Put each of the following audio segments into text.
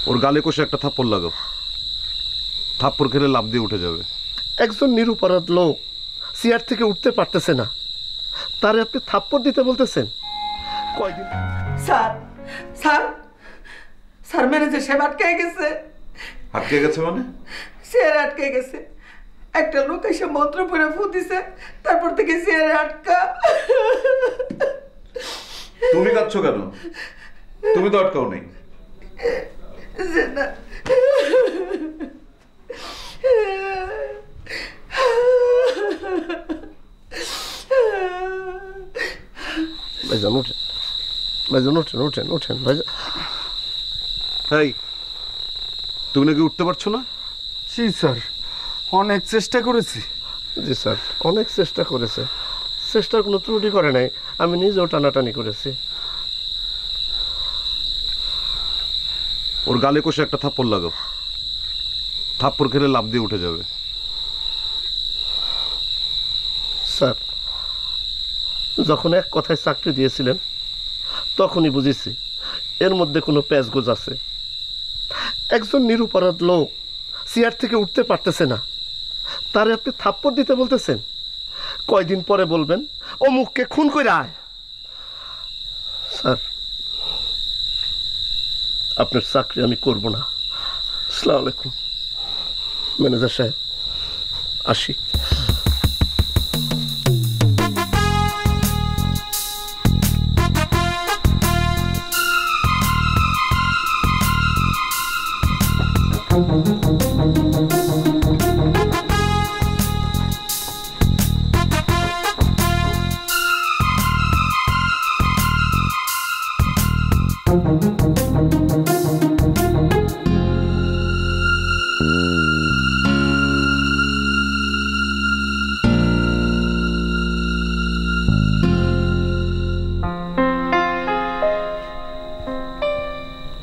ওর গালে কষে একটা থাপ্পড় লাগাও, থাপ্পড় খেলে লাফ দিয়ে উঠে যাবে। একজন নিরপরাধ লোক চেয়ার থেকে উঠতে পারতেছে না, তারে আপনি থাপ্পড় দিতে বলতেছেন? কয়দিন? স্যার স্যার স্যার ম্যানেজার সাহেব আটকে গেছে। আটকে গেছে মানে? চেয়ার আটকে গেছে। একটা লোক এসে মন্ত্র পড়ে ফু দিছে, তারপর থেকে চেয়ারে আটকা। তুমি কাঁদছো কেন? তুমি তো আটকাও নেই। না ভাইজান ওঠেন, ভাইজান ওঠেন ওঠেন ওঠেন ভাইজান। এই তুমি নাকি উঠতে পারছো না? জি স্যার, অনেক চেষ্টা করেছি। জি স্যার, অনেক চেষ্টা করেছে, চেষ্টার কোনো ত্রুটি করে নাই, আমি নিজেও টানাটানি করেছি। ওর গালে কষে একটা থাপ্পড় লাগাও, থাপ্পড় খেলে লাফ দিয়ে উঠে যাবে। স্যার, যখন এক কথায় চাকরি দিয়েছিলেন তখনই বুঝেছি এর মধ্যে কোনো প্যাচগোজ আছে। একজন নিরপরাধ লোক চেয়ার থেকে উঠতে পারতেছে না, তারে আপনি থাপ্পড় দিতে বলতেছেন? কয়দিন পরে বলবেন ও মুখকে খুন করে আয়। স্যার, আপনার চাকরি আমি করব না। আসসালামু আলাইকুম ম্যানেজার সাহেব, আসি।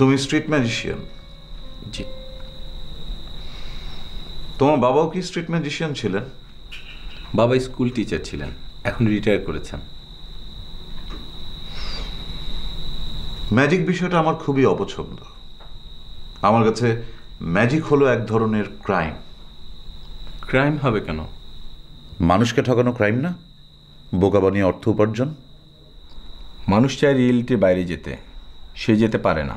তুমি স্ট্রিট ম্যাজিশিয়ান? জি। তোমার বাবাও কি স্ট্রিট ম্যাজিশিয়ান ছিলেন? বাবা স্কুল টিচার ছিলেন, এখন রিটায়ার করেছেন। ম্যাজিক বিষয়টা আমার খুবই অপছন্দ। আমার কাছে ম্যাজিক হলো এক ধরনের ক্রাইম। ক্রাইম হবে কেন? মানুষকে ঠকানো ক্রাইম না? বোকা বানিয়ে অর্থ উপার্জন। মানুষ চায় রিয়েলিটির বাইরে যেতে, সে যেতে পারে না,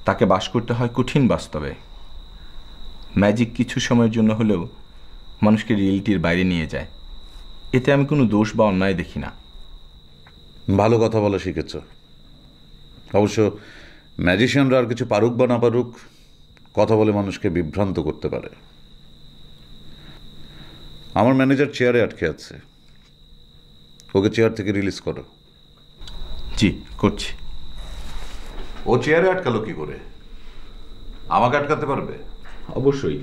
তাকে বাস করতে হয় কঠিন বাস্তবে। ম্যাজিক কিছু সময়ের জন্য হলেও মানুষকে রিয়েলিটির বাইরে নিয়ে যায়, এতে আমি কোনো দোষ বা অন্যায় দেখি না। ভালো কথা বলা শিখেছ। অবশ্য ম্যাজিশিয়ানরা আর কিছু পারুক বা না পারুক, কথা বলে মানুষকে বিভ্রান্ত করতে পারে। আমার ম্যানেজার চেয়ারে আটকে আছে, ওকে চেয়ার থেকে রিলিজ করো। জি, করছি। ও চেয়ারে আটকালো কি করে? আমাকে আটকাতে পারবে? অবশ্যই।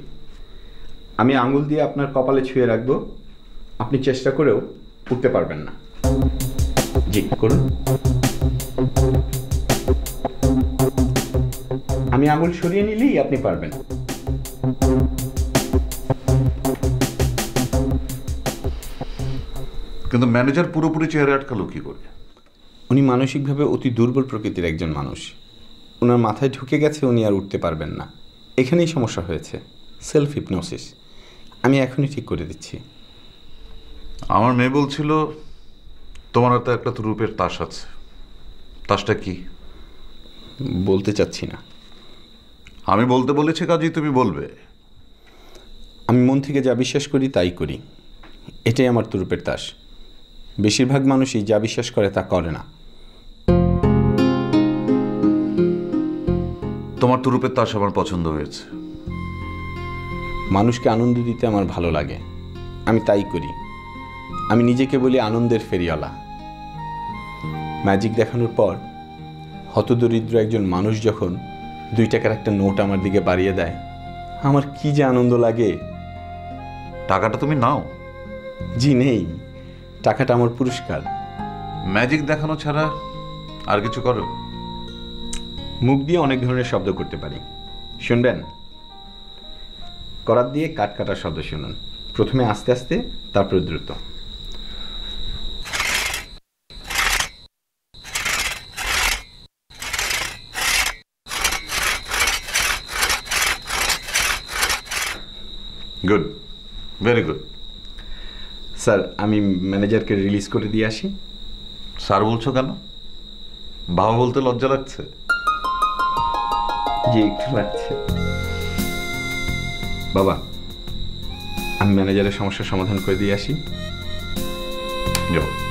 আমি আঙুল দিয়ে আপনার কপালে ছুঁয়ে রাখবো, আপনি চেষ্টা করেও উঠতে পারবেন না। জি, করুন। আমি আঙুল সরিয়ে নিলেই আপনি পারবেন। কিন্তু ম্যানেজার পুরোপুরি চেয়ারে আটকালো কি করে? উনি মানসিকভাবে অতি দুর্বল প্রকৃতির একজন মানুষ। ওনার মাথায় ঢুকে গেছে উনি আর উঠতে পারবেন না। এখানেই সমস্যা হয়েছে, সেলফ হিপনোসিস। আমি এখনই ঠিক করে দিচ্ছি। আমার মেয়ে বলছিল তোমার হাতে একটা তো রূপের তাস আছে। তাসটা কি? বলতে চাচ্ছি না। আমি বলতে বলেছি কাজেই তুমি বলবে। আমি মন থেকে যা বিশ্বাস করি তাই করি, এটাই আমার তুরুপের তাস। বেশিরভাগ মানুষই যা বিশ্বাস করে তা করে না। তোমার তুরুপের তাস আমার পছন্দ হয়েছে। মানুষকে আনন্দ দিতে আমার ভালো লাগে, আমি তাই করি। আমি নিজেকে বলি আনন্দের ফেরিওয়ালা। ম্যাজিক দেখানোর পর হতদরিদ্র একজন মানুষ যখন 2 টাকার একটা নোট আমার দিকে বাড়িয়ে দেয়, আমার কি যে আনন্দ লাগে। টাকাটা তুমি নাও? জি নেই, টাকাটা আমার পুরস্কার। ম্যাজিক দেখানো ছাড়া আর কিছু করো? মুখ দিয়ে অনেক ধরনের শব্দ করতে পারি, শুনবেন? করাত দিয়ে কাট কাটার শব্দ শুনুন। প্রথমে আস্তে আস্তে, তারপর দ্রুত। Good, very good. স্যার আমি ম্যানেজারকে রিলিজ করে দিয়ে আসি। স্যার বলছো কেন? বাবা বলতে লজ্জা লাগছে? জি একটু লাগছে। বাবা, আমি ম্যানেজারের সমস্যার সমাধান করে দিয়ে আসি। যাও।